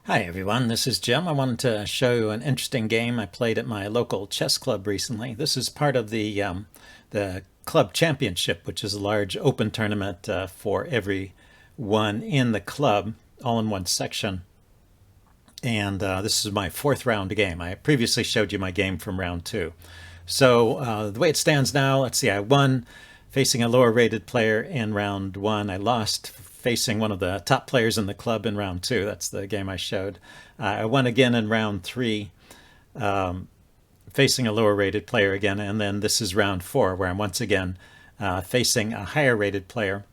Hi everyone, this is Jim. I wanted to show you an interesting game I played at my local chess club recently. This is part of the club championship, which is a large open tournament for everyone in the club, all in one section. And this is my fourth round game. I previously showed you my game from round two. So the way it stands now, let's see, I won facing a lower rated player in round one. I lost facing one of the top players in the club in round two. That's the game I showed. I won again in round three, facing a lower rated player again. And then this is round four, where I'm once again facing a higher rated player.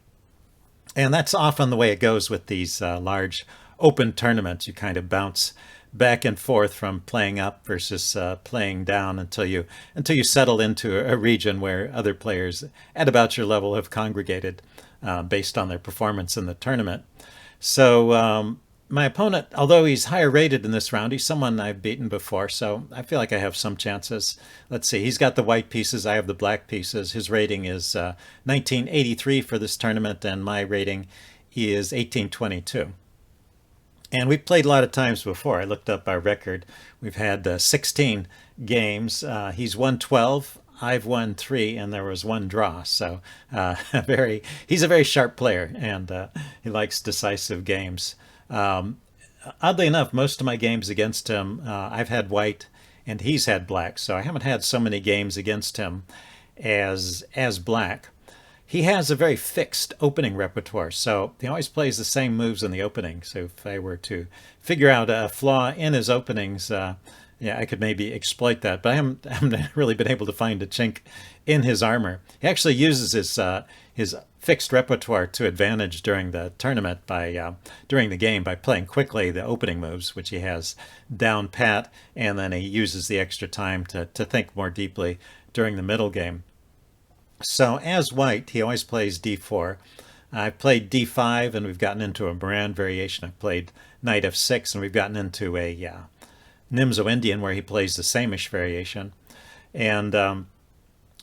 And that's often the way it goes with these large open tournaments. You kind of bounce back and forth from playing up versus playing down until you settle into a region where other players at about your level have congregated based on their performance in the tournament. So my opponent, although he's higher rated in this round, he's someone I've beaten before, so I feel like I have some chances. Let's see, he's got the white pieces, I have the black pieces. His rating is 1983 for this tournament, and my rating is 1822. And we've played a lot of times before. I looked up our record. We've had 16 games. He's won 12. I've won 3, and there was one draw. So he's a very sharp player, and he likes decisive games. Oddly enough, most of my games against him, I've had white, and he's had black. So I haven't had so many games against him as black. He has a very fixed opening repertoire, so he always plays the same moves in the opening. So if I were to figure out a flaw in his openings, yeah, I could maybe exploit that. But I haven't really been able to find a chink in his armor. He actually uses his fixed repertoire to advantage during the tournament during the game by playing quickly the opening moves, which he has down pat, and then he uses the extra time to think more deeply during the middle game. So as white, he always plays d4. I've played d5, and we've gotten into a Moran variation. I've played knight f6, and we've gotten into a Nimzo Indian, where he plays the sameish variation. And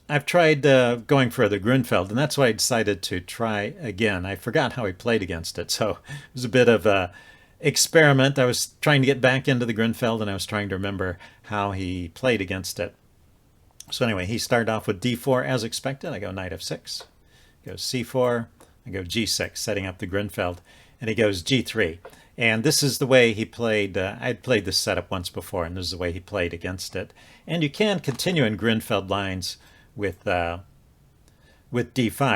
I've tried going for the Grunfeld, and that's why I decided to try again. I forgot how he played against it, so it was a bit of a experiment. I was trying to get back into the Grunfeld, and I was trying to remember how he played against it. So anyway, he started off with d4 as expected. I go knight f6, goes c4, I go g6, setting up the Grunfeld, and he goes g3. And this is the way he played. I'd played this setup once before, and this is the way he played against it. And you can continue in Grunfeld lines with d5.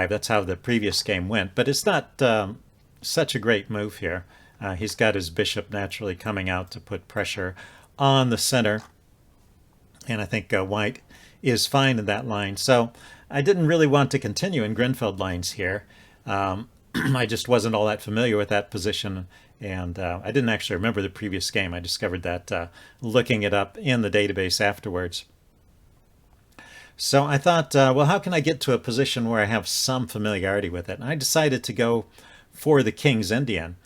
That's how the previous game went, but it's not such a great move here. He's got his bishop naturally coming out to put pressure on the center, and I think white is fine in that line. So I didn't really want to continue in Grunfeld lines here. I just wasn't all that familiar with that position, and I didn't actually remember the previous game. I discovered that looking it up in the database afterwards. So I thought, well, how can I get to a position where I have some familiarity with it? And I decided to go for the King's Indian,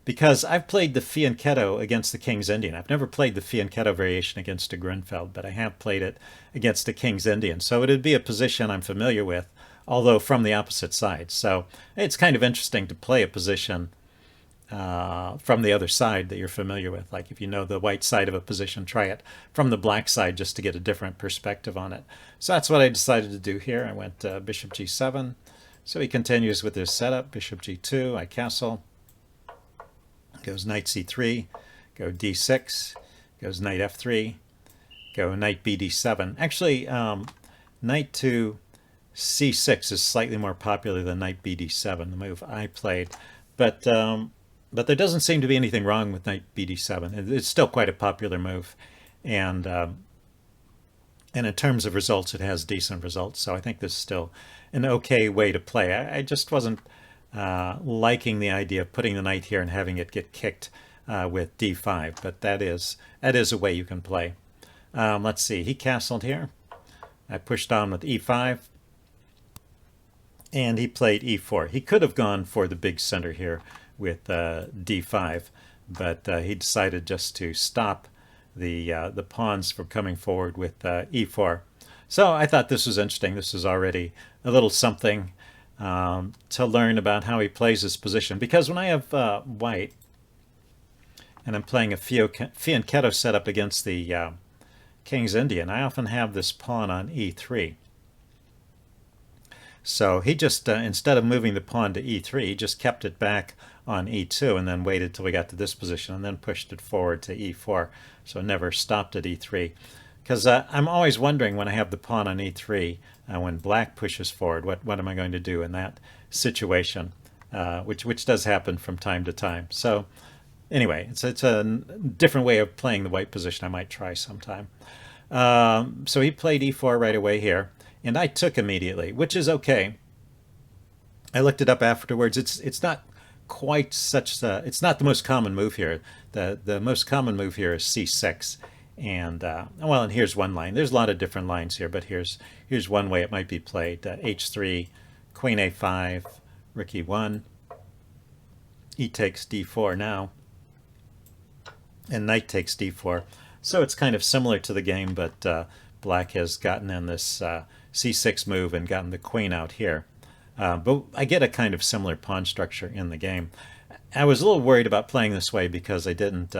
because I've played the Fianchetto against the King's Indian. I've never played the Fianchetto variation against a Grunfeld, but I have played it against the King's Indian. So it would be a position I'm familiar with, although from the opposite side. So it's kind of interesting to play a position from the other side that you're familiar with. Like if you know the white side of a position, try it from the black side just to get a different perspective on it. So that's what I decided to do here. I went bishop g7. So he continues with his setup, bishop g2, I castle. Goes knight c3, go d6, goes knight f3, go knight bd7. Actually, knight to c6 is slightly more popular than knight bd7, the move I played. But there doesn't seem to be anything wrong with knight bd7. It's still quite a popular move, and in terms of results, it has decent results. So I think this is still an okay way to play. I just wasn't liking the idea of putting the knight here and having it get kicked with d5, but that is a way you can play. Let's see, he castled here. I pushed on with e5, and he played e4. He could have gone for the big center here with d5, but he decided just to stop the pawns from coming forward with e4. So I thought this was interesting. This is already a little something to learn about how he plays his position. Because when I have white, and I'm playing a Fianchetto setup against the King's Indian, I often have this pawn on e3. So he just, instead of moving the pawn to e3, he just kept it back on e2 and then waited till we got to this position and then pushed it forward to e4. So it never stopped at e3. Because I'm always wondering when I have the pawn on e3, when black pushes forward, what am I going to do in that situation, which does happen from time to time. So anyway, it's a different way of playing the white position I might try sometime. So he played e4 right away here, and I took immediately, which is okay. I looked it up afterwards. It's not quite such it's not the most common move here. The most common move here is c6, and well, and here's one line. There's a lot of different lines here, but here's one way it might be played. H3, queen a5, rook e1, e takes d4 now, and knight takes d4. So it's kind of similar to the game, but black has gotten in this c6 move and gotten the queen out here. But I get a kind of similar pawn structure in the game. I was a little worried about playing this way because I didn't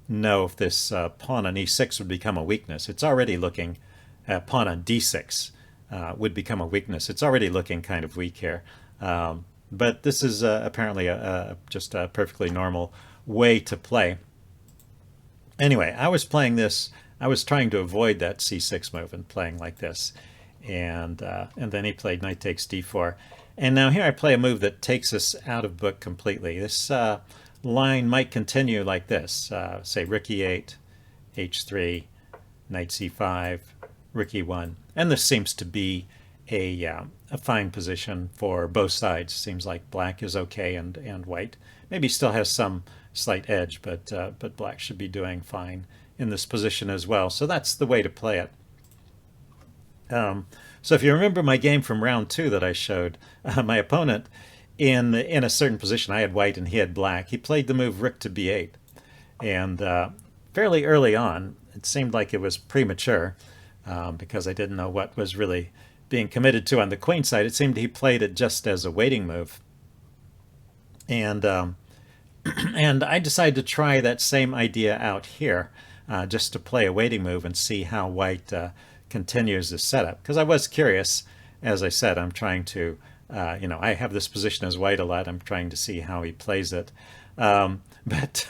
know if this pawn on e6 would become a weakness. It's already looking, pawn on d6 would become a weakness. It's already looking kind of weak here. But this is apparently just a perfectly normal way to play. Anyway, I was playing this. I was trying to avoid that c6 move and playing like this, and then he played knight takes d4, and now here I play a move that takes us out of book completely. This line might continue like this: say rook e8, h3, knight c5, rook e1, and this seems to be a fine position for both sides. Seems like black is okay and white maybe still has some slight edge, but black should be doing fine in this position as well. So that's the way to play it. So if you remember my game from round 2 that I showed, my opponent in a certain position, I had white and he had black. He played the move rook to b8, and fairly early on, it seemed like it was premature because I didn't know what was really being committed to on the queen side. It seemed he played it just as a waiting move, and and I decided to try that same idea out here, just to play a waiting move and see how white continues the setup. Because I was curious, as I said, I'm trying to, I have this position as white a lot. I'm trying to see how he plays it. But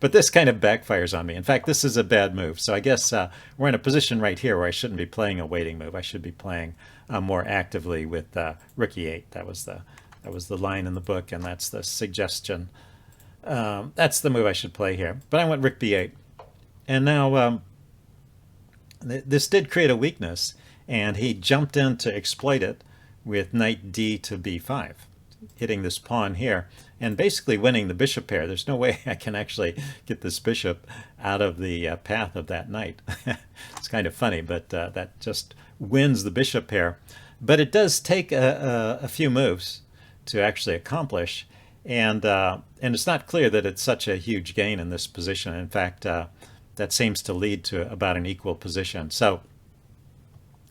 this kind of backfires on me. In fact, this is a bad move. So I guess we're in a position right here where I shouldn't be playing a waiting move. I should be playing more actively with rook e8. That was the line in the book, and that's the suggestion. That's the move I should play here. But I went rook b8. And now this did create a weakness, and he jumped in to exploit it with knight d to b5, hitting this pawn here, and basically winning the bishop pair. There's no way I can actually get this bishop out of the path of that knight. It's kind of funny, but that just wins the bishop pair. But it does take a few moves to actually accomplish, and it's not clear that it's such a huge gain in this position. In fact, that seems to lead to about an equal position. So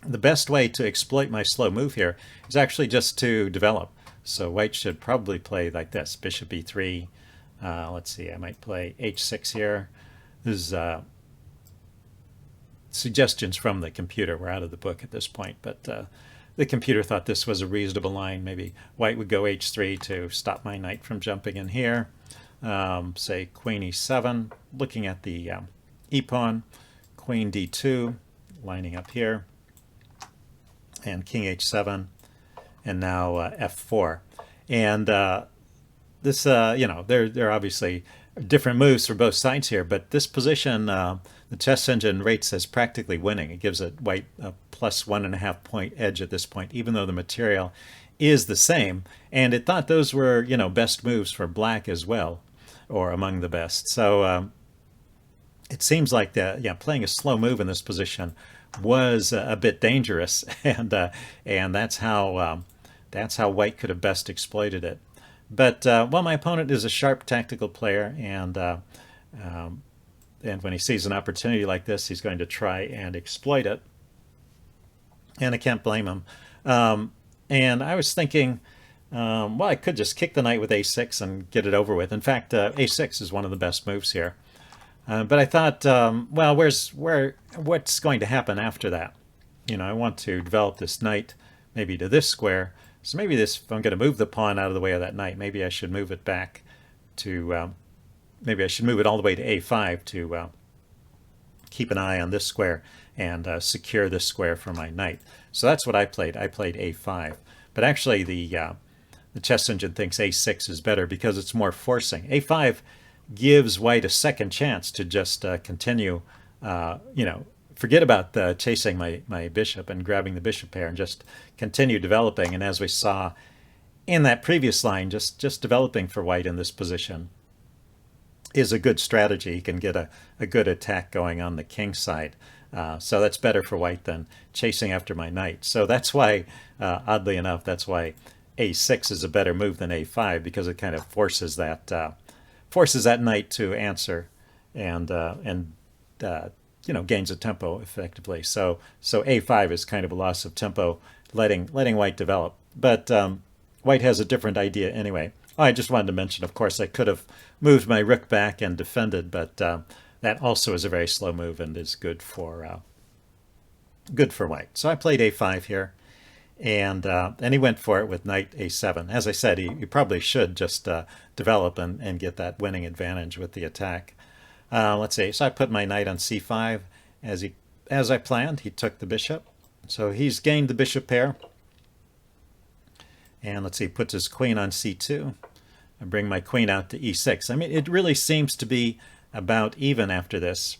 the best way to exploit my slow move here is actually just to develop. So white should probably play like this: bishop e3. Let's see, I might play h6 here. This is suggestions from the computer. We're out of the book at this point, but the computer thought this was a reasonable line. Maybe white would go h3 to stop my knight from jumping in here. Say queen e7, looking at the e-pawn, queen d2, lining up here, and king h7, and now f4. And this, there are obviously different moves for both sides here, but this position, the chess engine rates as practically winning. It gives it white a plus 1.5 point edge at this point, even though the material is the same. And it thought those were, best moves for black as well, or among the best. So it seems like playing a slow move in this position was a bit dangerous, and that's how white could have best exploited it. But well, my opponent is a sharp tactical player, and when he sees an opportunity like this, he's going to try and exploit it. And I can't blame him. And I was thinking Well, I could just kick the knight with a6 and get it over with. In fact, a6 is one of the best moves here. But I thought, well, what's going to happen after that? I want to develop this knight maybe to this square. So maybe this, if I'm going to move the pawn out of the way of that knight, maybe I should move it back to, maybe I should move it all the way to a5 to keep an eye on this square and secure this square for my knight. So that's what I played. I played a5. But actually the chess engine thinks a6 is better because it's more forcing. a5 gives white a second chance to just continue, forget about chasing my bishop and grabbing the bishop pair and just continue developing. And as we saw in that previous line, just developing for white in this position is a good strategy. You can get a good attack going on the king side. So that's better for white than chasing after my knight. So that's why, oddly enough, that's why a6 is a better move than a5, because it kind of forces that knight to answer and gains a tempo effectively. So a5 is kind of a loss of tempo, letting white develop. But white has a different idea anyway. Oh, I just wanted to mention, of course, I could have moved my rook back and defended, but that also is a very slow move and is good for white. So I played a5 here, and he went for it with knight a7. As I said, he probably should just develop and get that winning advantage with the attack. Let's see. So I put my knight on c5 as I planned. He took the bishop, so he's gained the bishop pair. And let's see, puts his queen on c2. I bring my queen out to e6. I mean, it really seems to be about even after this.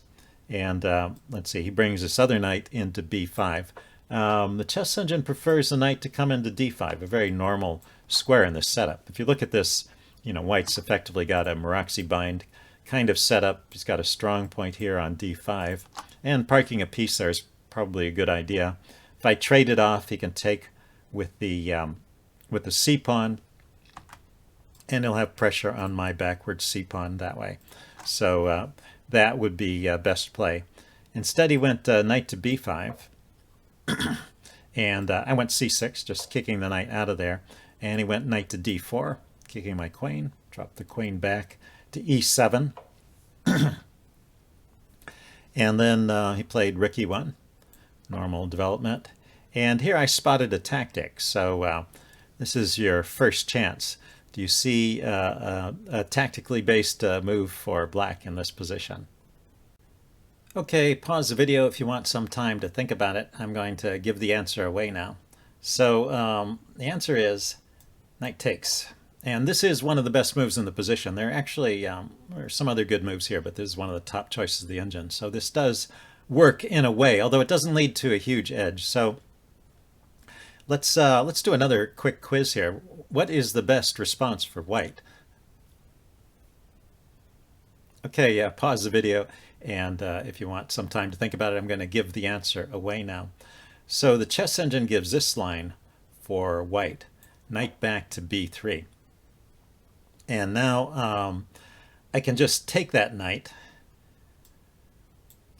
And let's see, he brings this other knight into b5. The chess engine prefers the knight to come into d5, a very normal square in this setup. If you look at this, white's effectively got a Maroczy bind kind of setup. He's got a strong point here on d5. And parking a piece there is probably a good idea. If I trade it off, he can take with the c-pawn, and he'll have pressure on my backward c-pawn that way. So that would be best play. Instead, he went knight to b5, and I went c6, just kicking the knight out of there. And he went knight to d4, kicking my queen, dropped the queen back to e7. And then he played rook e1, normal development. And here I spotted a tactic. So this is your first chance. Do you see a tactically based move for black in this position? Okay, pause the video if you want some time to think about it. I'm going to give the answer away now. So the answer is knight takes. And this is one of the best moves in the position. There actually there are some other good moves here, but this is one of the top choices of the engine. So this does work in a way, although it doesn't lead to a huge edge. So let's do another quick quiz here. What is the best response for white? Okay, yeah, pause the video, and if you want some time to think about it, I'm going to give the answer away now. So the chess engine gives this line for white, knight back to b3. And now I can just take that knight.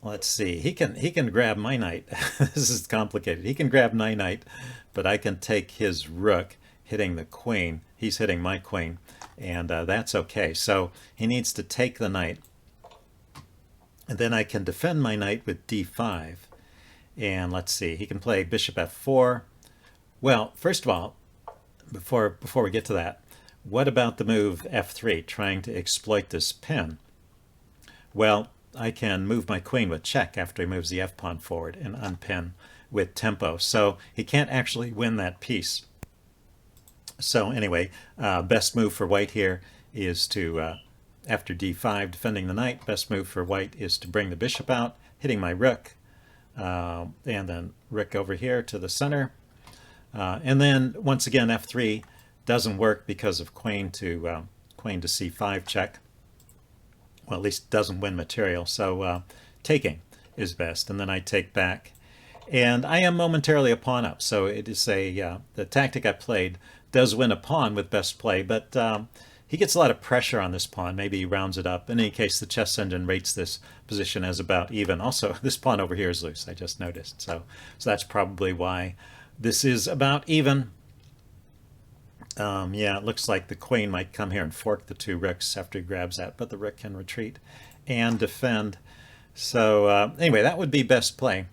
Let's see, he can grab my knight. This is complicated. He can grab my knight, but I can take his rook, hitting the queen. He's hitting my queen, and that's okay. So he needs to take the knight, and then I can defend my knight with d5. And let's see, he can play bishop f4. Well, first of all, before we get to that, what about the move f3, trying to exploit this pin? Well, I can move my queen with check after he moves the f-pawn forward and unpin with tempo. So he can't actually win that piece. So anyway, best move for white here is to, after d5, defending the knight, best move for white is to bring the bishop out, hitting my rook, and then rook over here to the center. And then, once again, f3 doesn't work because of queen to c5 check. Well, at least doesn't win material. So taking is best, and then I take back. And I am momentarily a pawn up, so it is the tactic I played does win a pawn with best play, but he gets a lot of pressure on this pawn. Maybe he rounds it up. In any case, the chess engine rates this position as about even. Also, this pawn over here is loose, I just noticed. So that's probably why this is about even. Yeah, it looks like the queen might come here and fork the two rooks after he grabs that, but the rook can retreat and defend. So anyway, that would be best play.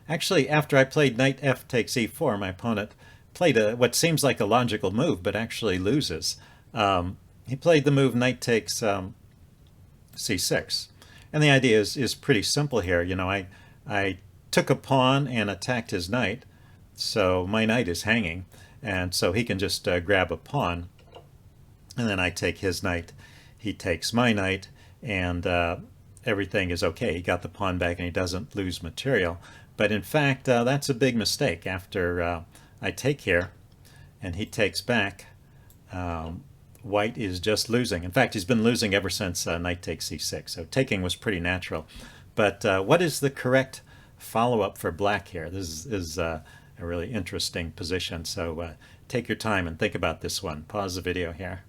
Actually, after I played knight f takes e4, my opponent played what seems like a logical move, but actually loses. He played the move knight takes c6. And the idea is pretty simple here. You know, I took a pawn and attacked his knight, so my knight is hanging, and so he can just grab a pawn, and then I take his knight, he takes my knight, and everything is okay. He got the pawn back and he doesn't lose material. But in fact, that's a big mistake. After I take here and he takes back, white is just losing. In fact, he's been losing ever since knight takes c6. So taking was pretty natural. But what is the correct follow-up for black here? This is a really interesting position. So take your time and think about this one. Pause the video here.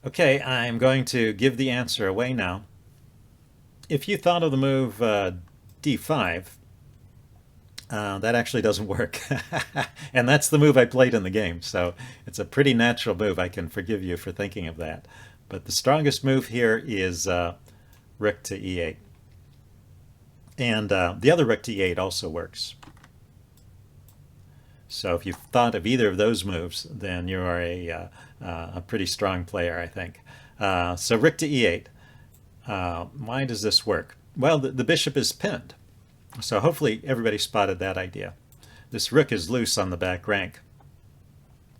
Okay, I'm going to give the answer away now. If you thought of the move d5, that actually doesn't work. And that's the move I played in the game, so it's a pretty natural move. I can forgive you for thinking of that. But the strongest move here is rook to e8. And the other rook to e8 also works. So if you've thought of either of those moves, then you are a pretty strong player, I think. So rook to e8. Why does this work? Well, the bishop is pinned. So hopefully everybody spotted that idea. This rook is loose on the back rank,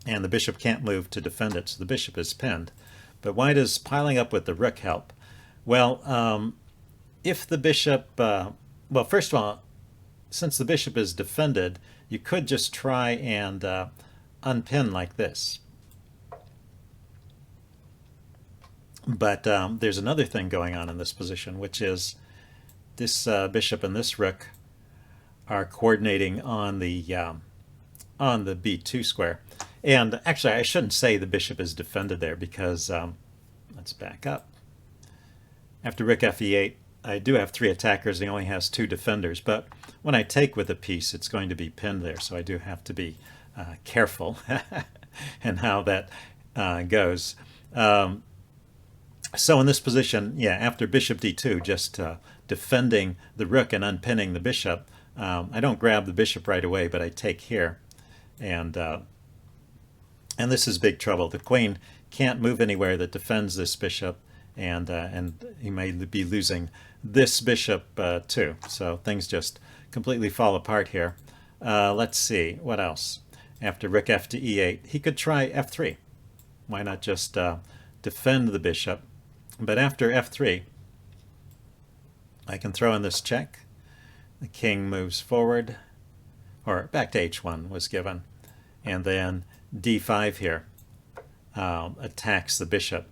and the bishop can't move to defend it, so the bishop is pinned. But why does piling up with the rook help? Well, if the bishop... well, first of all, since the bishop is defended, you could just try and unpin like this. But there's another thing going on in this position, which is this bishop and this rook are coordinating on the b2 square. And actually, I shouldn't say the bishop is defended there, because let's back up. After rook fe8, I do have 3 attackers. He only has 2 defenders. But when I take with a piece, it's going to be pinned there. So I do have to be careful in how that goes. So in this position, yeah, after bishop d2, just defending the rook and unpinning the bishop, I don't grab the bishop right away, but I take here. And this is big trouble. The queen can't move anywhere that defends this bishop, and he may be losing this bishop too. So things just completely fall apart here. Let's see, what else? After rook f to e8, he could try f3. Why not just defend the bishop? But after f3, I can throw in this check. The king moves forward, or back to h1 was given, and then d5 here attacks the bishop.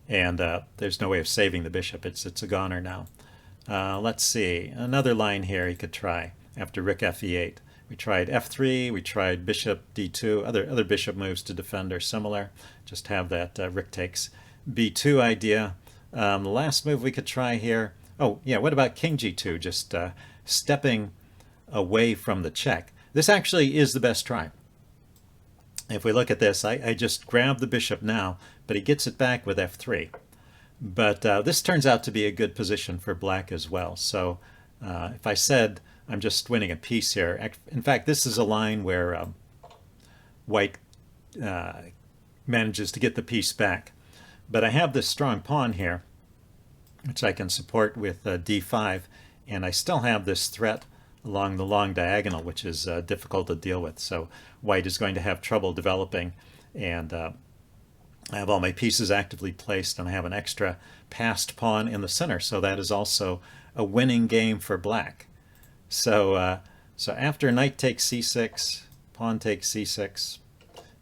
And there's no way of saving the bishop. It's a goner now. Let's see. Another line here he could try after rook fe8. We tried f3. We tried bishop d2. Other bishop moves to defend are similar. Just have that rook takes b2 idea. The last move we could try here. Oh, yeah, what about king g2? Just stepping away from the check. This actually is the best try. If we look at this, I just grab the bishop now, but he gets it back with f3. But this turns out to be a good position for black as well. So if I said I'm just winning a piece here, in fact, this is a line where white manages to get the piece back. But I have this strong pawn here, which I can support with d5, and I still have this threat along the long diagonal, which is difficult to deal with. So white is going to have trouble developing, and I have all my pieces actively placed, and I have an extra passed pawn in the center, so that is also a winning game for black. So so after knight takes c6, pawn takes c6,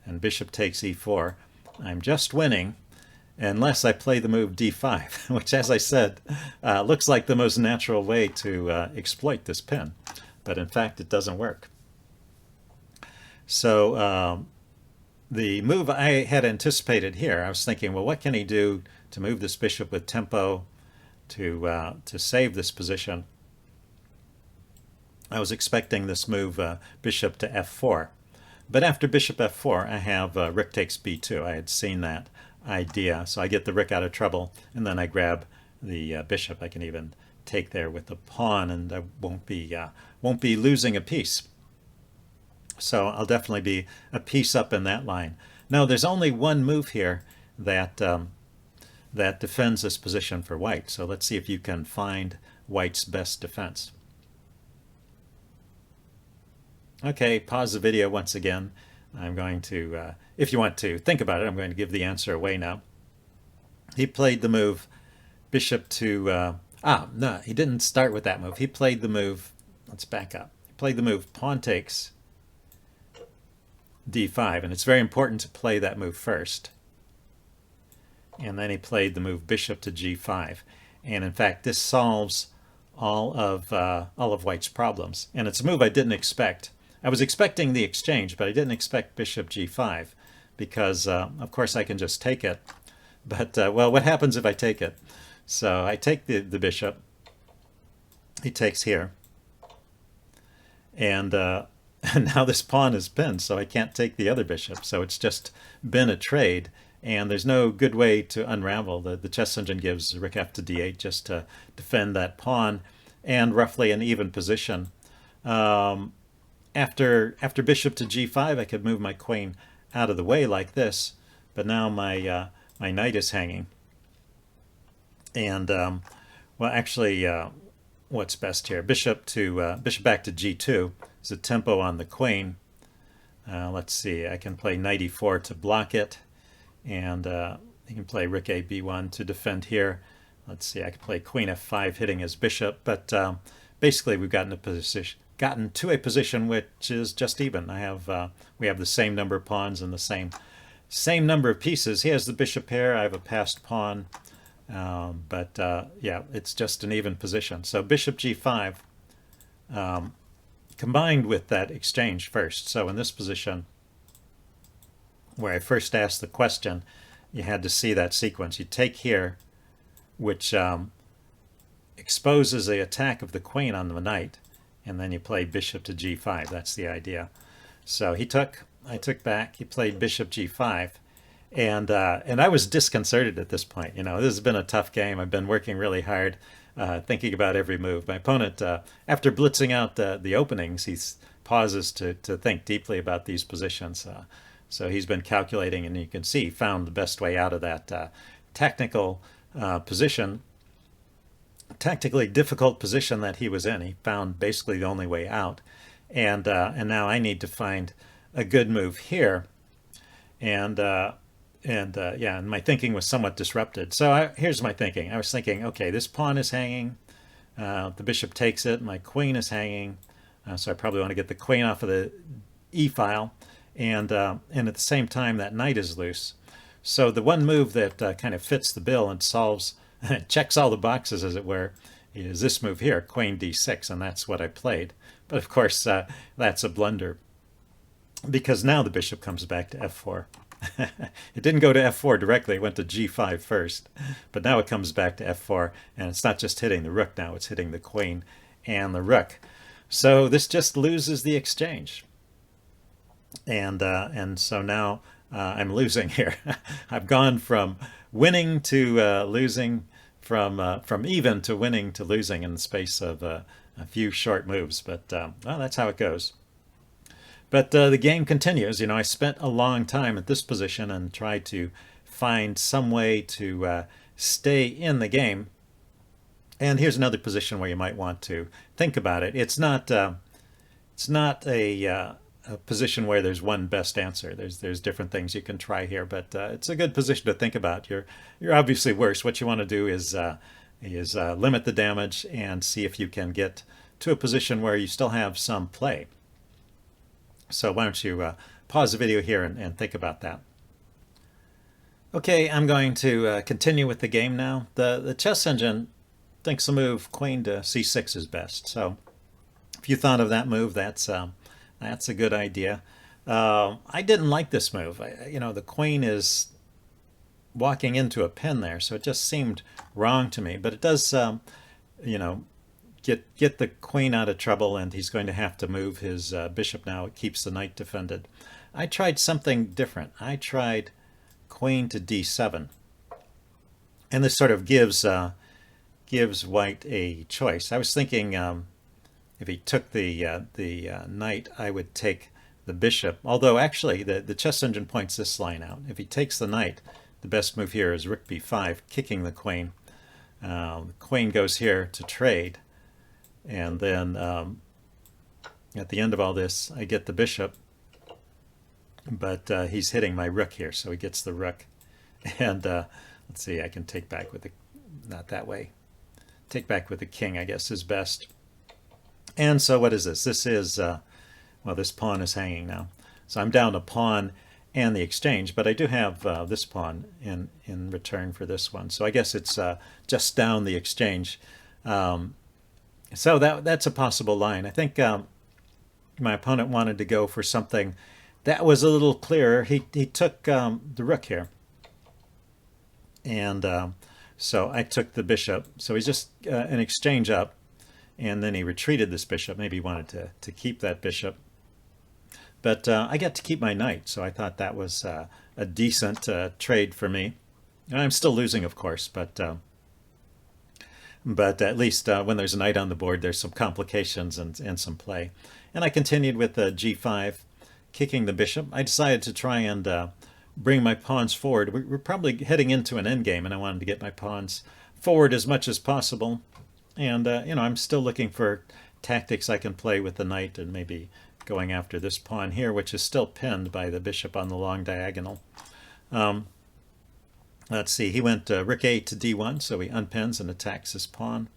and bishop takes e4, I'm just winning, unless I play the move d5, which, as I said, looks like the most natural way to exploit this pin. But in fact, it doesn't work. So the move I had anticipated here, I was thinking, well, what can he do to move this bishop with tempo to save this position? I was expecting this move bishop to f4. But after bishop f4, I have rook takes b2. I had seen that idea. So I get the rook out of trouble, and then I grab the bishop. I can even take there with the pawn, and I won't be losing a piece. So I'll definitely be a piece up in that line. Now, there's only one move here that that defends this position for white. So let's see if you can find white's best defense. Okay, pause the video once again. I'm going to, if you want to think about it, I'm going to give the answer away now. He played the move bishop to, no, he didn't start with that move. He played the move, let's back up. He played the move pawn takes d5, and it's very important to play that move first. And then he played the move bishop to g5. And in fact, this solves all of white's problems. And it's a move I didn't expect. I was expecting the exchange, but I didn't expect bishop g5 because, of course, I can just take it. But, well, what happens if I take it? So I take the bishop. He takes here. And now this pawn is pinned, so I can't take the other bishop. So it's just been a trade. And there's no good way to unravel. The chess engine gives rook f to d8 just to defend that pawn, and roughly an even position. After bishop to g5, I could move my queen out of the way like this, but now my my knight is hanging. And well, actually, what's best here? Bishop back to g2 is a tempo on the queen. Let's see. I can play knight e4 to block it. And you can play rook a b1 to defend here. Let's see, I can play queen f5 hitting his bishop, but basically we've gotten to a position which is just even. We have the same number of pawns and the same number of pieces. He has the bishop here. I have a passed pawn, but yeah, it's just an even position. So bishop g5 combined with that exchange first. So in this position, where I first asked the question, you had to see that sequence. You take here, which exposes the attack of the queen on the knight, and then you play bishop to g5. That's the idea. So I took back. He played bishop g5, and I was disconcerted at this point. You know, this has been a tough game. I've been working really hard, thinking about every move. My opponent, after blitzing out the openings, he pauses to think deeply about these positions. So he's been calculating, and you can see he found the best way out of that technical position, tactically difficult position that he was in. He found basically the only way out, and now I need to find a good move here, and yeah, and my thinking was somewhat disrupted. So here's my thinking. I was thinking, okay, this pawn is hanging, the bishop takes it, my queen is hanging, so I probably want to get the queen off of the e file. And at the same time, that knight is loose. So the one move that kind of fits the bill and solves, checks all the boxes, as it were, is this move here, queen d6, and that's what I played. But of course, that's a blunder, because now the bishop comes back to f4. It didn't go to f4 directly, it went to g5 first, but now it comes back to f4, and it's not just hitting the rook now, it's hitting the queen and the rook. So this just loses the exchange. And so now I'm losing here. I've gone from winning to losing, from even to winning to losing in the space of a few short moves. But well, that's how it goes. But the game continues. You know, I spent a long time at this position and tried to find some way to stay in the game. And here's another position where you might want to think about it. It's not a position where there's one best answer. There's different things you can try here, but it's a good position to think about. You're obviously worse. What you want to do is limit the damage and see if you can get to a position where you still have some play. So why don't you pause the video here and think about that. Okay, I'm going to continue with the game now. The chess engine thinks the move queen to c6 is best. So if you thought of that move, that's a good idea. I didn't like this move. You know, the queen is walking into a pin there, so it just seemed wrong to me. But it does, you know, get the queen out of trouble, and he's going to have to move his bishop now. It keeps the knight defended. I tried something different. I tried queen to d7, and this sort of gives white a choice. I was thinking if he took the knight, I would take the bishop. Although actually the chess engine points this line out. If he takes the knight, the best move here is rook b5, kicking the queen. The queen goes here to trade, and then at the end of all this, I get the bishop, but he's hitting my rook here, so he gets the rook. And let's see, I can take back with the, not that way. Take back with the king, I guess, is best. And so what is this? This is, well, this pawn is hanging now. So I'm down a pawn and the exchange, but I do have this pawn in return for this one. So I guess it's just down the exchange. So that's a possible line. I think my opponent wanted to go for something that was a little clearer. He took the rook here. And so I took the bishop. So he's just an exchange up. And then he retreated this bishop. Maybe he wanted to keep that bishop. But I got to keep my knight, so I thought that was a decent trade for me. And I'm still losing, of course, but at least when there's a knight on the board, there's some complications and some play. And I continued with g5, kicking the bishop. I decided to try and bring my pawns forward. We're probably heading into an endgame, and I wanted to get my pawns forward as much as possible. And, I'm still looking for tactics I can play with the knight, and maybe going after this pawn here, which is still pinned by the bishop on the long diagonal. Let's see, he went rook a to d1, so he unpins and attacks his pawn.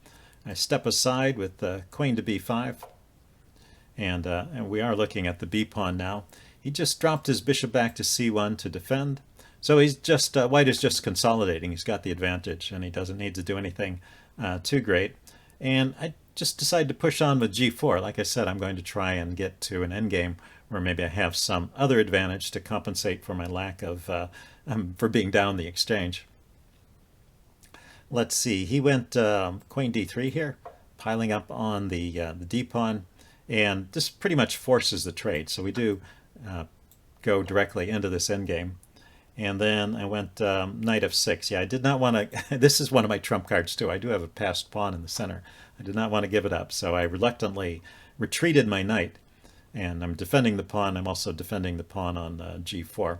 I step aside with queen to b5, and we are looking at the b pawn now. He just dropped his bishop back to c1 to defend. So he's just white is just consolidating. He's got the advantage, and he doesn't need to do anything too great. And I just decided to push on with g4. Like I said, I'm going to try and get to an endgame where maybe I have some other advantage to compensate for my lack of, for being down the exchange. Let's see, he went queen d3 here, piling up on the d pawn, and this pretty much forces the trade. So we do go directly into this endgame. And then I went knight f6. Yeah, I did not want to, this is one of my trump cards too. I do have a passed pawn in the center. I did not want to give it up, so I reluctantly retreated my knight. And I'm defending the pawn. I'm also defending the pawn on g4.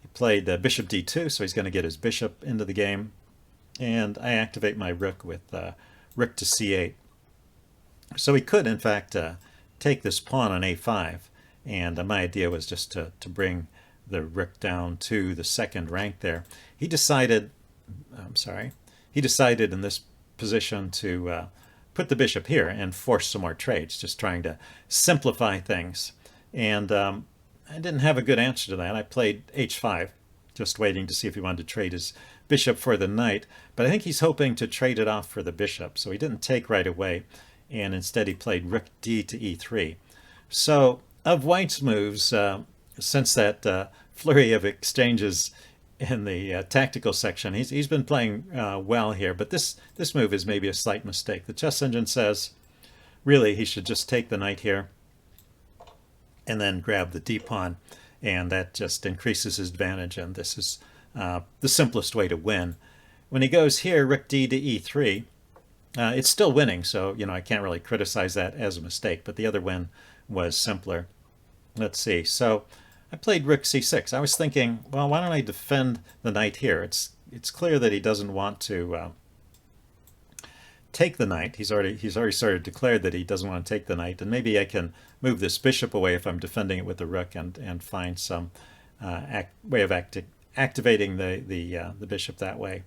He played bishop d2, so he's going to get his bishop into the game. And I activate my rook with rook to c8. So he could, in fact, take this pawn on a5. And my idea was just to bring the rook down to the second rank there. He decided, he decided in this position to put the bishop here and force some more trades, just trying to simplify things. And I didn't have a good answer to that. I played h5, just waiting to see if he wanted to trade his bishop for the knight. But I think he's hoping to trade it off for the bishop, so he didn't take right away, and instead he played rook d to e3. So of white's moves, since that flurry of exchanges in the tactical section, he's been playing well here, but this move is maybe a slight mistake. The chess engine says really he should just take the knight here and then grab the d-pawn, and that just increases his advantage, and this is the simplest way to win. When he goes here, rook d to e3, it's still winning, so I can't really criticize that as a mistake, but the other win was simpler. Let's see, so I played rook c6. I was thinking, well, why don't I defend the knight here? It's clear that he doesn't want to take the knight. He's already sort of declared that he doesn't want to take the knight, and maybe I can move this bishop away if I'm defending it with the rook and find some way of activating the bishop that way.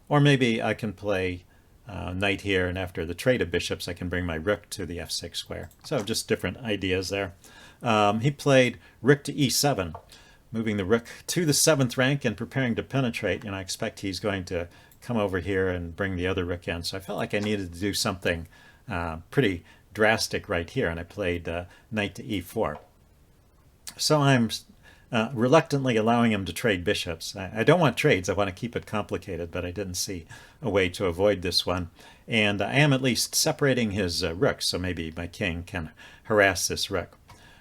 Or maybe I can play knight here, and after the trade of bishops, I can bring my rook to the f6 square. So just different ideas there. He played rook to e7, moving the rook to the 7th rank and preparing to penetrate. I expect he's going to come over here and bring the other rook in. So I felt like I needed to do something pretty drastic right here, and I played knight to e4. So I'm reluctantly allowing him to trade bishops. I don't want trades. I want to keep it complicated, but I didn't see a way to avoid this one. And I am at least separating his rook, so maybe my king can harass this rook.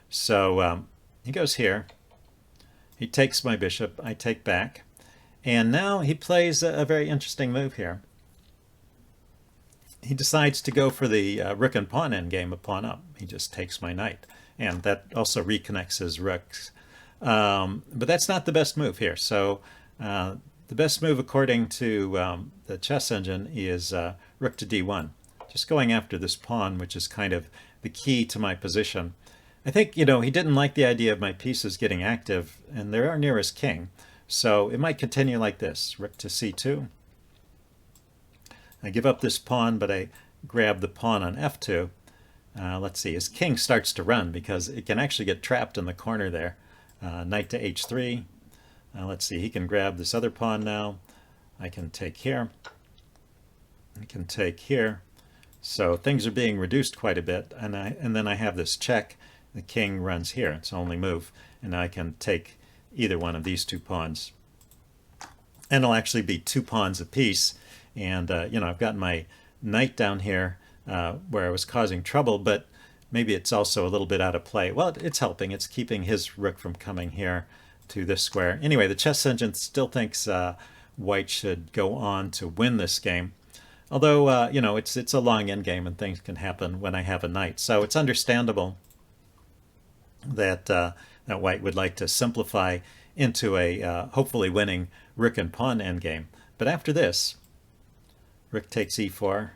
So he goes here. He takes my bishop. I take back. And now he plays a very interesting move here. He decides to go for the rook and pawn endgame, a pawn up. He just takes my knight. And that also reconnects his rooks. But that's not the best move here. So the best move according to the chess engine is rook to d1. Just going after this pawn, which is kind of the key to my position. I think, he didn't like the idea of my pieces getting active, and they are near his king. So it might continue like this. Rook to c2. I give up this pawn, but I grab the pawn on f2. Let's see, his king starts to run because it can actually get trapped in the corner there. Knight to h3. Let's see, he can grab this other pawn now. I can take here. I can take here. So things are being reduced quite a bit. And then I have this check. The king runs here. It's the only move. And I can take either one of these two pawns. And it'll actually be 2 pawns apiece. And, I've got my knight down here where I was causing trouble, but maybe it's also a little bit out of play. Well, it's helping. It's keeping his rook from coming here to this square. Anyway, the chess engine still thinks white should go on to win this game. Although, it's a long endgame and things can happen when I have a knight. So it's understandable that, that white would like to simplify into a hopefully winning rook and pawn endgame. But after this, rook takes e4,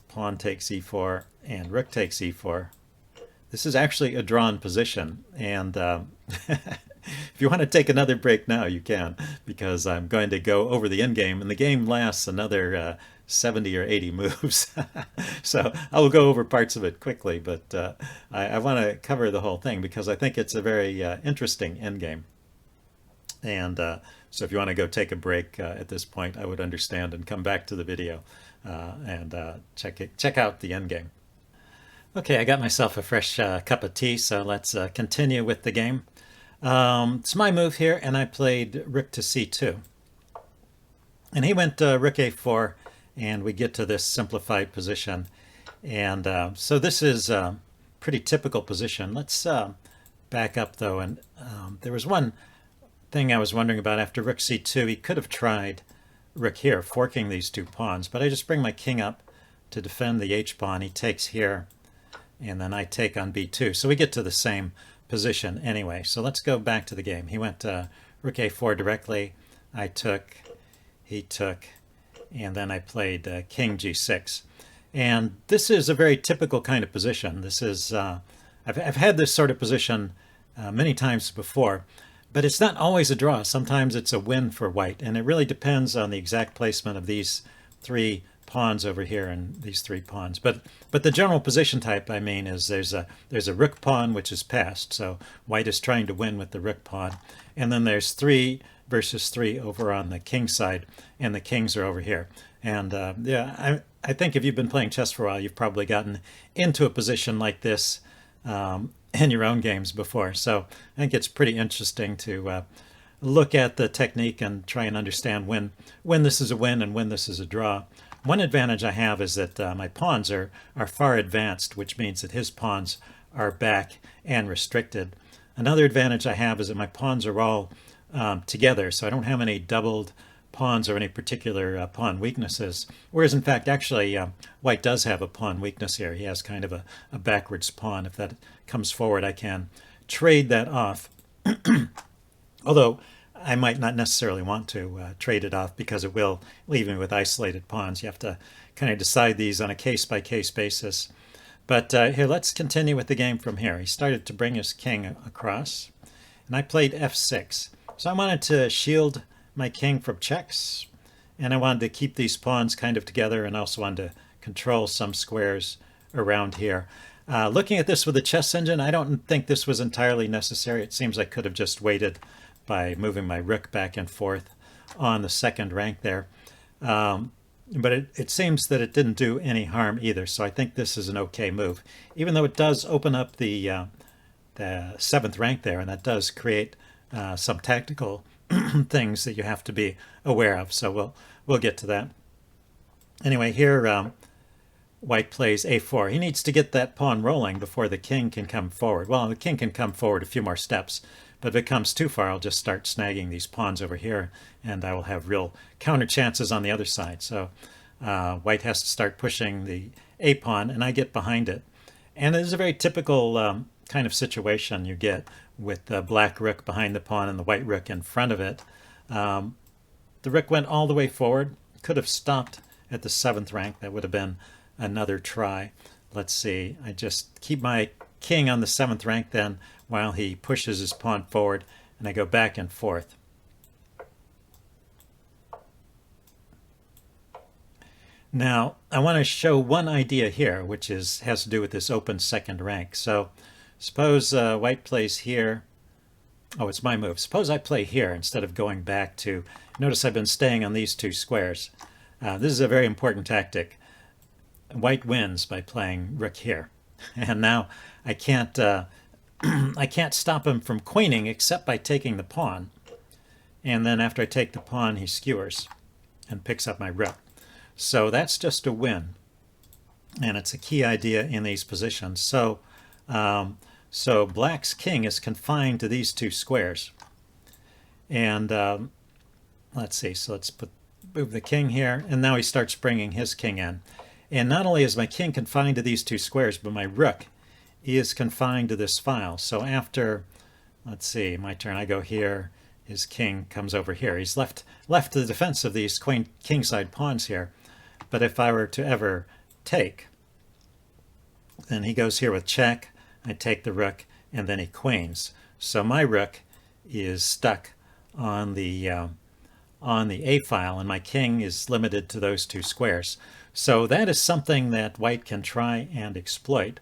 pawn takes e4, and rook takes e4. This is actually a drawn position, and if you want to take another break now, you can, because I'm going to go over the endgame, and the game lasts another 70 or 80 moves. So I will go over parts of it quickly, but I want to cover the whole thing because I think it's a very interesting endgame. And so if you want to go take a break at this point, I would understand and come back to the video and check out the endgame. Okay, I got myself a fresh cup of tea, so let's continue with the game. It's my move here, and I played rook to c2. And he went rook a4, and we get to this simplified position. And so this is a pretty typical position. Let's back up, though. And there was one thing I was wondering about after rook c2. He could have tried rook here, forking these 2 pawns. But I just bring my king up to defend the h-pawn. He takes here, and then I take on b2. So we get to the same position anyway. So let's go back to the game. He went rook a4 directly. I took, he took, and then I played king g6. And this is a very typical kind of position. This is, I've had this sort of position many times before, but it's not always a draw. Sometimes it's a win for white, and it really depends on the exact placement of these 3 pawns over here and these 3 pawns. But the general position type, I mean, is there's a rook pawn which is passed, so white is trying to win with the rook pawn, and then there's 3 versus 3 over on the king side, and the kings are over here. And yeah, I think if you've been playing chess for a while, you've probably gotten into a position like this in your own games before. So I think it's pretty interesting to look at the technique and try and understand when this is a win and when this is a draw. One advantage I have is that my pawns are far advanced, which means that his pawns are back and restricted. Another advantage I have is that my pawns are all together, so I don't have any doubled pawns or any particular pawn weaknesses. Whereas, in fact, actually, white does have a pawn weakness here. He has kind of a backwards pawn. If that comes forward, I can trade that off. Although I might not necessarily want to trade it off because it will leave me with isolated pawns. You have to kind of decide these on a case-by-case basis. But here, let's continue with the game from here. He started to bring his king across, and I played f6. So I wanted to shield my king from checks, and I wanted to keep these pawns kind of together, and also wanted to control some squares around here. Looking at this with the chess engine, I don't think this was entirely necessary. It seems I could have just waited by moving my rook back and forth on the second rank there. But it seems that it didn't do any harm either, so I think this is an okay move, even though it does open up the 7th rank there, and that does create some tactical things that you have to be aware of. So we'll get to that. Anyway, here White plays a4. He needs to get that pawn rolling before the king can come forward. Well, the king can come forward a few more steps, but if it comes too far, I'll just start snagging these pawns over here, and I will have real counter chances on the other side. So White has to start pushing the a pawn, and I get behind it. And it is a very typical kind of situation you get with the black rook behind the pawn and the white rook in front of it. The rook went all the way forward, could have stopped at the 7th rank. That would have been another try. Let's see, I just keep my king on the 7th rank then while he pushes his pawn forward, and I go back and forth. Now I want to show one idea here, which has to do with this open 2nd rank. So suppose White plays here. Oh, it's my move. Suppose I play here instead of going back to, notice I've been staying on these 2 squares. This is a very important tactic. White wins by playing rook here, and now I can't I can't stop him from queening except by taking the pawn, and then after I take the pawn he skewers and picks up my rook. So that's just a win, and it's a key idea in these positions. So so Black's king is confined to these 2 squares, and let's see, so let's move the king here, and now he starts bringing his king in. And not only is my king confined to these 2 squares, but my rook is confined to this file. So after, let's see, my turn, I go here, his king comes over here. He's left to the defense of these kingside pawns here. But if I were to ever take, then he goes here with check, I take the rook, and then he queens. So my rook is stuck on the A file, and my king is limited to those 2 squares. So that is something that White can try and exploit.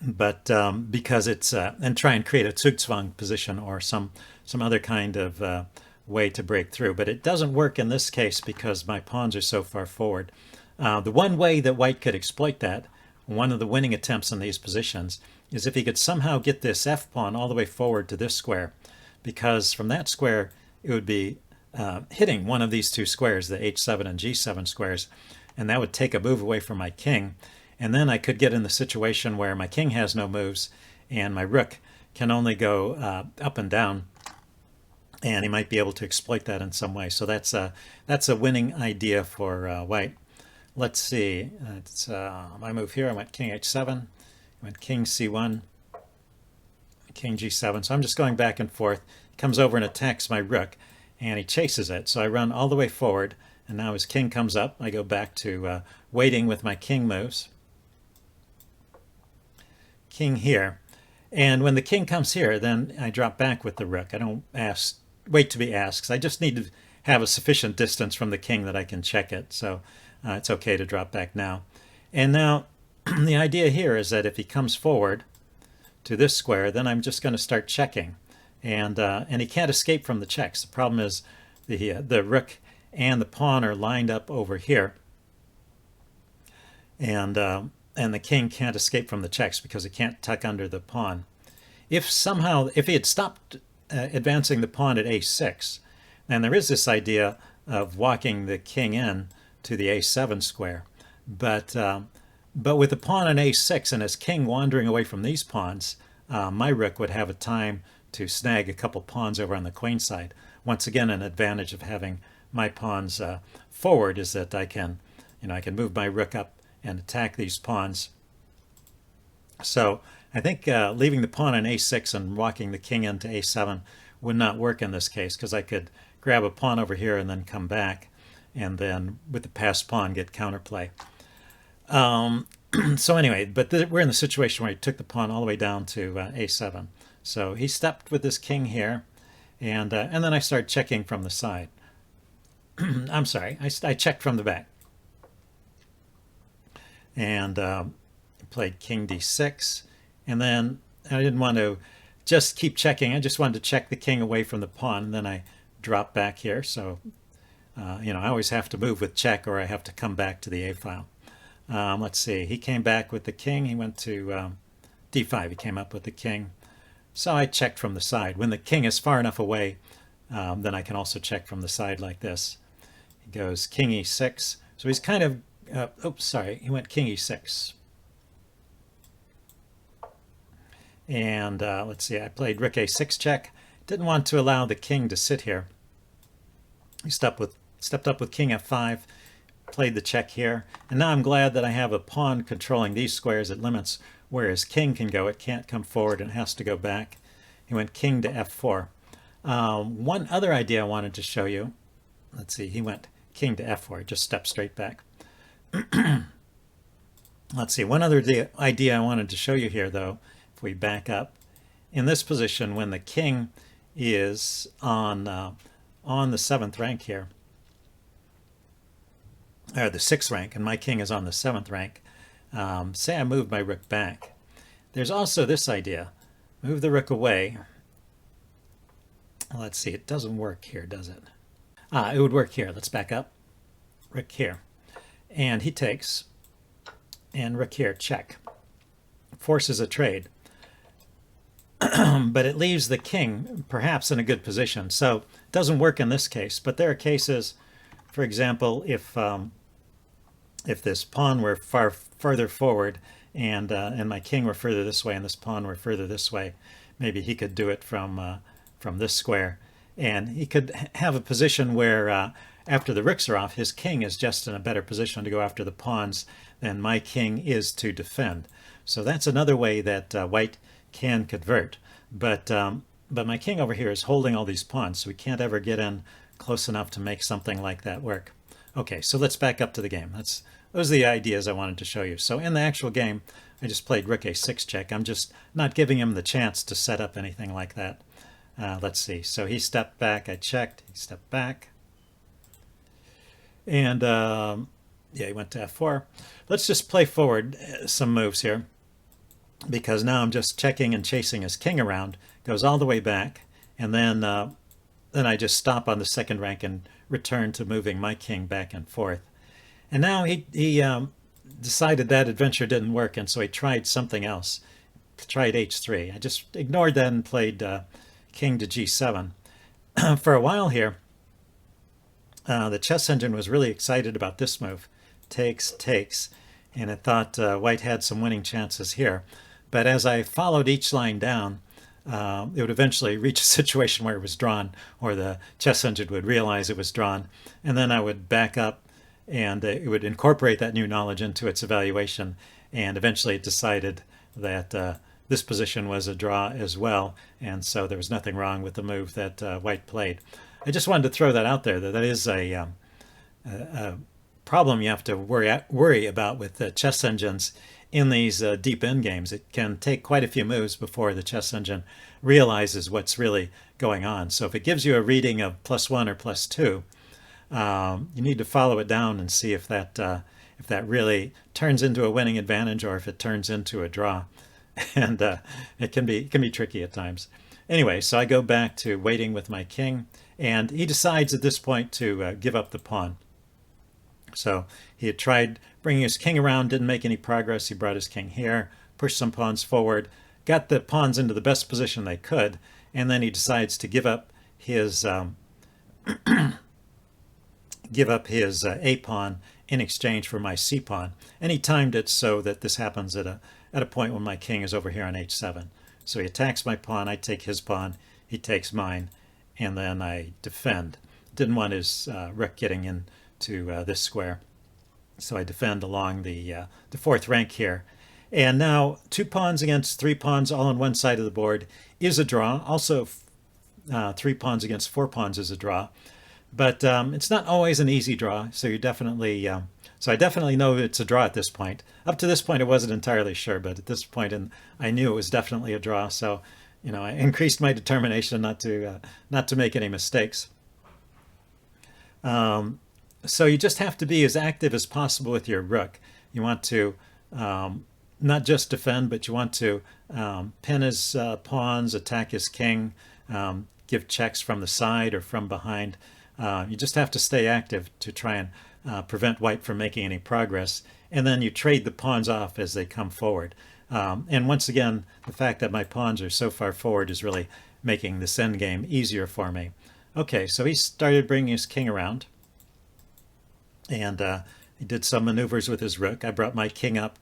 But because it's, and try and create a Zugzwang position or some other kind of way to break through. But it doesn't work in this case because my pawns are so far forward. The one way that White could exploit that, one of the winning attempts in these positions, is if he could somehow get this F pawn all the way forward to this square, because from that square it would be hitting one of these 2 squares, the H7 and G7 squares, and that would take a move away from my king. And then I could get in the situation where my king has no moves and my rook can only go up and down, and he might be able to exploit that in some way. So that's a winning idea for White. Let's see, it's my move here. I went king H7, I went king C1, king G7. So I'm just going back and forth. He comes over and attacks my rook, and he chases it. So I run all the way forward, and now his king comes up. I go back to waiting with my king moves. King here. And when the king comes here, then I drop back with the rook. I don't wait to be asked. I just need to have a sufficient distance from the king that I can check it. So it's okay to drop back now. And now the idea here is that if he comes forward to this square, then I'm just going to start checking. And he can't escape from the checks. The problem is the rook and the pawn are lined up over here, and the king can't escape from the checks because he can't tuck under the pawn. If he had stopped advancing the pawn at a6, then there is this idea of walking the king in to the a7 square, but with the pawn on a6 and his king wandering away from these pawns, my rook would have a time to snag a couple pawns over on the queen side. Once again, an advantage of having my pawns forward is that I can move my rook up and attack these pawns. So I think leaving the pawn on a6 and walking the king into a7 would not work in this case, because I could grab a pawn over here and then come back, and then with the passed pawn get counterplay. So anyway, but we're in the situation where he took the pawn all the way down to a7. So he stepped with his king here, and then I started checking from the side. I'm sorry, I checked from the back. And played king d6, and then I didn't want to just keep checking. I just wanted to check the king away from the pawn, and then I dropped back here. So I always have to move with check, or I have to come back to the a file. Let's see, he came back with the king. He went to d5. He came up with the king. So I checked from the side. When the king is far enough away, then I can also check from the side like this. He goes king e6. So he's kind of, oops, sorry, he went king e6. And let's see, I played rook a6 check. Didn't want to allow the king to sit here. He stepped up with king f5, played the check here. And now I'm glad that I have a pawn controlling these squares. It limits where his king can go. It can't come forward and has to go back. He went king to f4. One other idea I wanted to show you. Let's see, he went king to f4, just step straight back. Let's see, one other idea I wanted to show you here, though, if we back up. In this position, when the king is on the 7th rank here, or the 6th rank, and my king is on the 7th rank, say I move my rook back. There's also this idea. Move the rook away. Let's see, it doesn't work here, does it? It would work here. Let's back up. Rook here. And he takes. And rook here, check. Forces a trade. But it leaves the king perhaps in a good position. So it doesn't work in this case. But there are cases, for example, if this pawn were further forward and my king were further this way and this pawn were further this way, maybe he could do it from this square. And he could have a position where after the rooks are off, his king is just in a better position to go after the pawns than my king is to defend. So that's another way that white can convert. But my king over here is holding all these pawns, so we can't ever get in close enough to make something like that work. Okay, so let's back up to the game. Those are the ideas I wanted to show you. So in the actual game, I just played rook a6 check. I'm just not giving him the chance to set up anything like that. Let's see. So he stepped back. I checked. He stepped back. And yeah, he went to f4. Let's just play forward some moves here, because now I'm just checking and chasing his king around. Goes all the way back, and then I just stop on the 2nd rank and return to moving my king back and forth. And now he decided that adventure didn't work, and so he tried something else. Tried h3. I just ignored that and played king to g7. For a while here, the chess engine was really excited about this move. Takes, takes, and it thought white had some winning chances here. But as I followed each line down, it would eventually reach a situation where it was drawn, or the chess engine would realize it was drawn, and then I would back up, and it would incorporate that new knowledge into its evaluation, and eventually it decided that this position was a draw as well, and so there was nothing wrong with the move that white played. I just wanted to throw that out there, that is a problem you have to worry about with chess engines in these deep endgames. It can take quite a few moves before the chess engine realizes what's really going on. So if it gives you a reading of +1 or +2, you need to follow it down and see if that really turns into a winning advantage or if it turns into a draw. And it can be tricky at times. Anyway, so I go back to waiting with my king, and he decides at this point to give up the pawn. So he had tried bringing his king around, didn't make any progress. He brought his king here, pushed some pawns forward, got the pawns into the best position they could, and then he decides to give up his a pawn in exchange for my c pawn. And he timed it so that this happens at a point when my king is over here on h7. So he attacks my pawn, I take his pawn, he takes mine, and then I defend. Didn't want his rook getting into this square, so I defend along the 4th rank here. And now 2 pawns against 3 pawns all on one side of the board is a draw. Also 3 pawns against 4 pawns is a draw. But it's not always an easy draw, so you definitely so I definitely know it's a draw at this point. Up to this point I wasn't entirely sure, but at this point I knew it was definitely a draw, so I increased my determination not to make any mistakes. So you just have to be as active as possible with your rook. You want to not just defend, but you want to pin his pawns, attack his king, give checks from the side or from behind. You just have to stay active to try and prevent white from making any progress. And then you trade the pawns off as they come forward. And once again, the fact that my pawns are so far forward is really making this endgame easier for me. Okay, so he started bringing his king around, and he did some maneuvers with his rook. I brought my king up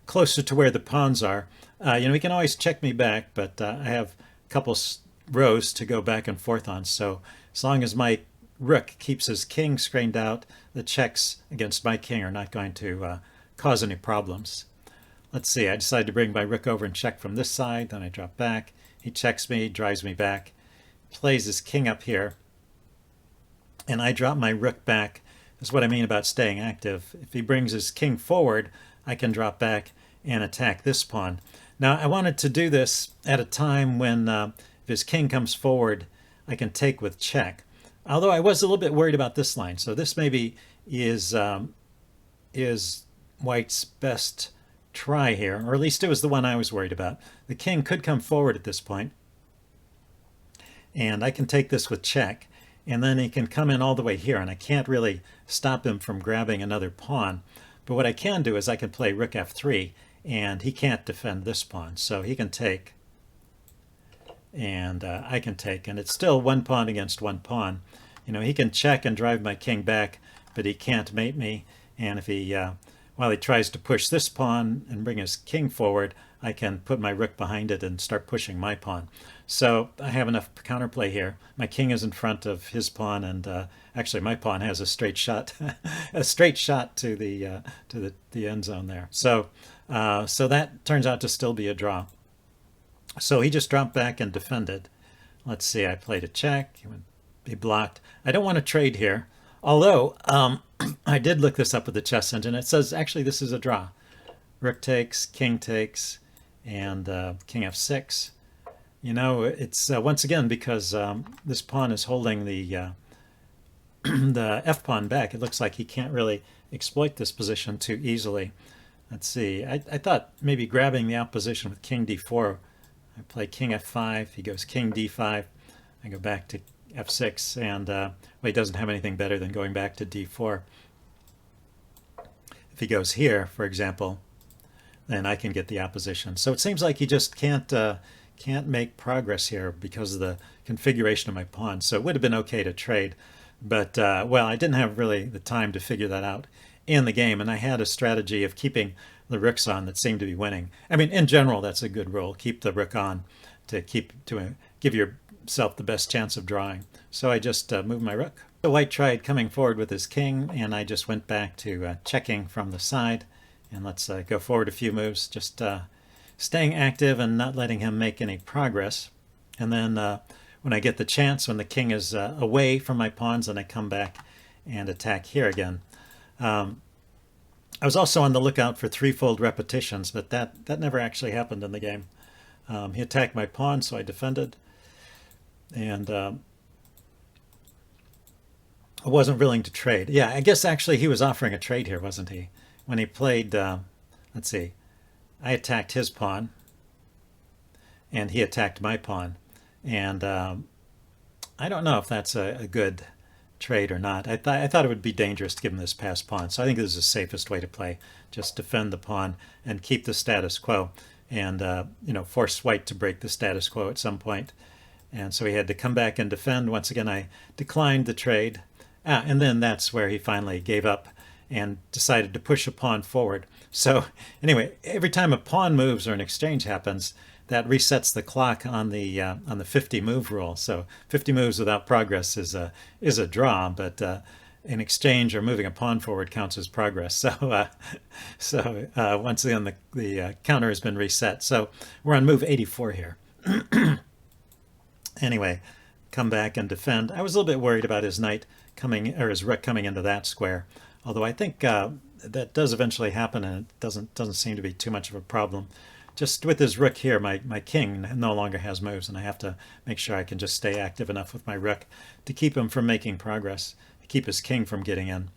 closer to where the pawns are. He can always check me back, but I have a couple rows to go back and forth on. So as long as my rook keeps his king screened out, the checks against my king are not going to cause any problems. Let's see, I decided to bring my rook over and check from this side. Then I drop back. He checks me, drives me back, plays his king up here, and I drop my rook back. That's what I mean about staying active. If he brings his king forward, I can drop back and attack this pawn. Now, I wanted to do this at a time when if his king comes forward, I can take with check. Although I was a little bit worried about this line. So this maybe is White's best try here, or at least it was the one I was worried about. The king could come forward at this point, and I can take this with check, and then he can come in all the way here, and I can't really stop him from grabbing another pawn. But what I can do is I can play rook f3, and he can't defend this pawn, so he can take, and I can take, and it's still one pawn against one pawn. He can check and drive my king back, but he can't mate me, and if he while he tries to push this pawn and bring his king forward, I can put my rook behind it and start pushing my pawn. So I have enough counterplay here. My king is in front of his pawn, and actually my pawn has a straight shot, a straight shot to the end zone there. So that turns out to still be a draw. So he just dropped back and defended. Let's see, I played a check. He blocked. I don't want to trade here. Although, I did look this up with the chess engine. It says, actually, this is a draw. Rook takes, and king f6. It's once again because this pawn is holding the the f-pawn back. It looks like he can't really exploit this position too easily. Let's see. I thought maybe grabbing the opposition with king d4. I play king f5. He goes king d5. I go back to f6, and well, he doesn't have anything better than going back to d4. If he goes here, for example, then I can get the opposition. So it seems like he just can't make progress here because of the configuration of my pawn. So it would have been okay to trade, but well, I didn't have really the time to figure that out in the game, and I had a strategy of keeping the rooks on that seemed to be winning. I mean, in general, that's a good rule: keep the rook on to give yourself the best chance of drawing. So I just moved my rook. So White tried coming forward with his king, and I just went back to checking from the side. And let's go forward a few moves, just staying active and not letting him make any progress. And then when I get the chance, when the king is away from my pawns, then I come back and attack here again. I was also on the lookout for threefold repetitions, but that never actually happened in the game. He attacked my pawn, so I defended. And I wasn't willing to trade. Yeah, I guess actually he was offering a trade here, wasn't he? When he played, let's see, I attacked his pawn, and he attacked my pawn. And I don't know if that's a good trade or not. I thought it would be dangerous to give him this passed pawn. So I think this is the safest way to play. Just defend the pawn and keep the status quo, and force White to break the status quo at some point. And so he had to come back and defend. Once again, I declined the trade. And then that's where he finally gave up and decided to push a pawn forward. So anyway, every time a pawn moves or an exchange happens, that resets the clock on the 50 move rule. So 50 moves without progress is a draw, but an exchange or moving a pawn forward counts as progress. So once again, the counter has been reset. So we're on move 84 here. Anyway, come back and defend. I was a little bit worried about his knight coming, or his rook coming into that square. Although I think that does eventually happen, and it doesn't seem to be too much of a problem. Just with his rook here, my king no longer has moves, and I have to make sure I can just stay active enough with my rook to keep him from making progress, to keep his king from getting in.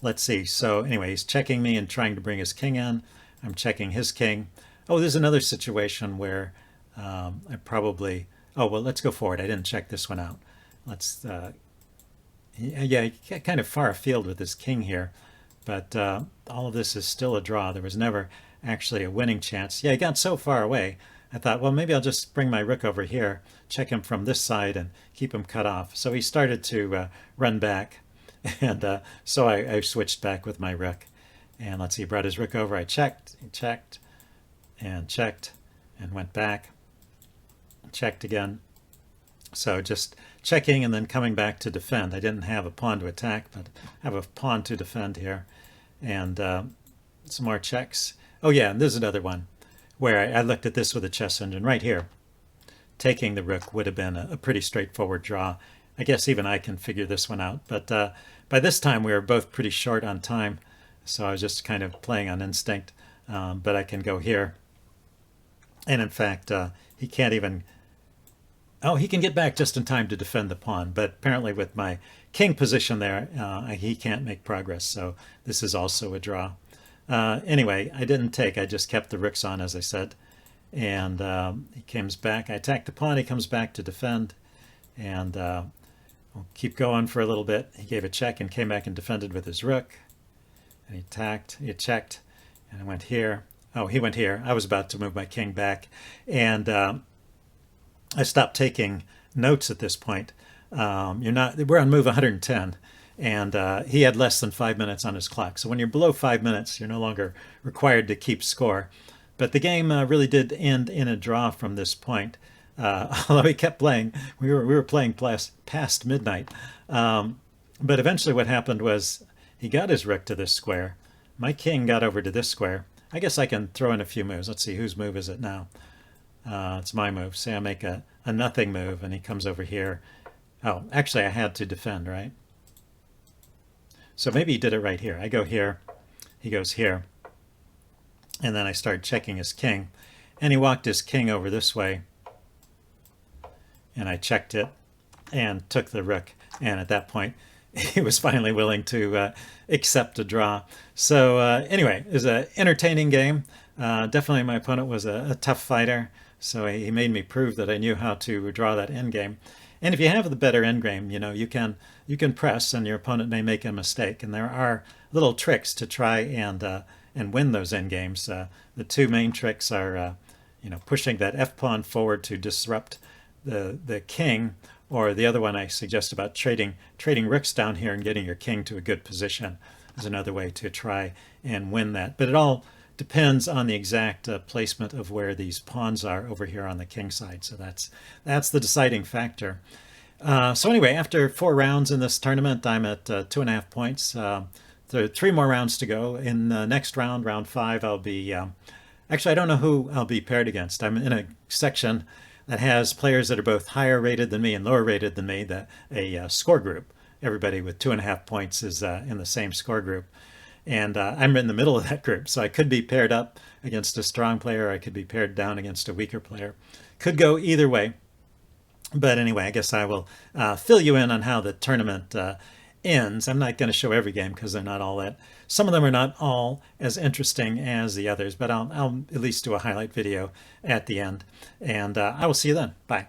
Let's see. So anyway, he's checking me and trying to bring his king in. I'm checking his king. Oh, there's another situation where I probably... Oh, well, let's go forward. I didn't check this one out. Let's... yeah, he kind of far afield with his king here, but all of this is still a draw. There was never actually a winning chance. Yeah, he got so far away. I thought, well, maybe I'll just bring my rook over here, check him from this side, and keep him cut off. So he started to run back, and so I switched back with my rook. And let's see, he brought his rook over. I checked, he checked, and went back, checked again. So just checking and then coming back to defend. I didn't have a pawn to attack, but I have a pawn to defend here. And some more checks. Oh yeah, and there's another one where I looked at this with a chess engine right here. Taking the rook would have been a pretty straightforward draw. I guess even I can figure this one out. But by this time we were both pretty short on time, so I was just kind of playing on instinct. But I can go here. And in fact, he can't even... Oh, he can get back just in time to defend the pawn, but apparently with my king position there, he can't make progress, so this is also a draw. Anyway, I didn't take, I just kept the rooks on, as I said, and he comes back. I attacked the pawn, he comes back to defend, and we'll keep going for a little bit. He gave a check and came back and defended with his rook, and he attacked, he checked, and I went here. Oh, he went here. I was about to move my king back, and I stopped taking notes at this point. We're on move 110, and he had less than 5 minutes on his clock. So when you're below 5 minutes, you're no longer required to keep score. But the game really did end in a draw from this point. Although we kept playing, we were playing past midnight. But eventually, what happened was he got his rook to this square. My king got over to this square. I guess I can throw in a few moves. Let's see, whose move is it now? It's my move. Say I make a nothing move and he comes over here. Oh, actually I had to defend, right? So maybe he did it right here. I go here, he goes here, and then I started checking his king, and he walked his king over this way, and I checked it and took the rook, and at that point he was finally willing to accept a draw. So anyway, it was an entertaining game. Definitely my opponent was a tough fighter. So he made me prove that I knew how to draw that endgame. And if you have the better endgame, you know, you can press and your opponent may make a mistake. And there are little tricks to try and win those endgames. The two main tricks are, you know, pushing that f pawn forward to disrupt the king, or the other one I suggest about trading rooks down here and getting your king to a good position is another way to try and win that. But it all depends on the exact placement of where these pawns are over here on the king side. So that's the deciding factor. So anyway, after 4 rounds in this tournament, I'm at 2.5 points. There are 3 more rounds to go. In the next round, round 5, I'll be... actually, I don't know who I'll be paired against. I'm in a section that has players that are both higher rated than me and lower rated than me, a score group. Everybody with 2.5 points is in the same score group. And I'm in the middle of that group, so I could be paired up against a strong player, I could be paired down against a weaker player. Could go either way. But anyway, I guess I will fill you in on how the tournament ends. I'm not going to show every game because they're not all that. Some of them are not all as interesting as the others, but I'll at least do a highlight video at the end. And I will see you then. Bye.